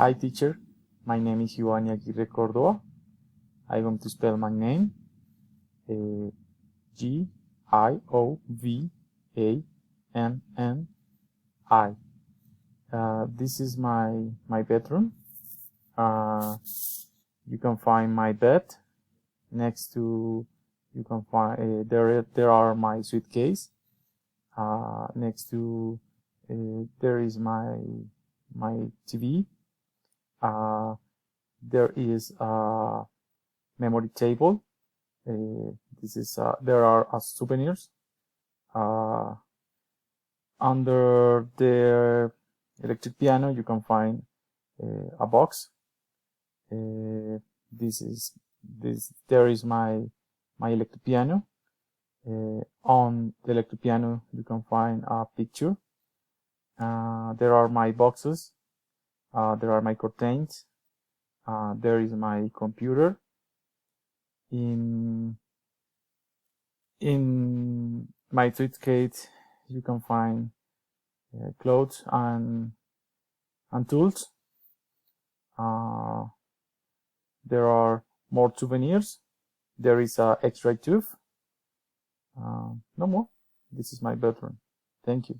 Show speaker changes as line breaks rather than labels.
Hi teacher, my name is Giovanni Aguirre Córdoba. I'm going to spell my name Giovanni. This is my bedroom. You can find my bed next to. You can find there are my suitcase. Next to there is my TV. There is a memory table. There are souvenirs. Under the electric piano, you can find a box. There is my electric piano. On the electric piano, you can find a picture. There are my boxes. There are my curtains. There is my computer. In my suitcase, you can find clothes and tools. There are more souvenirs. There is a X-ray tube. No more. This is my bedroom. Thank you.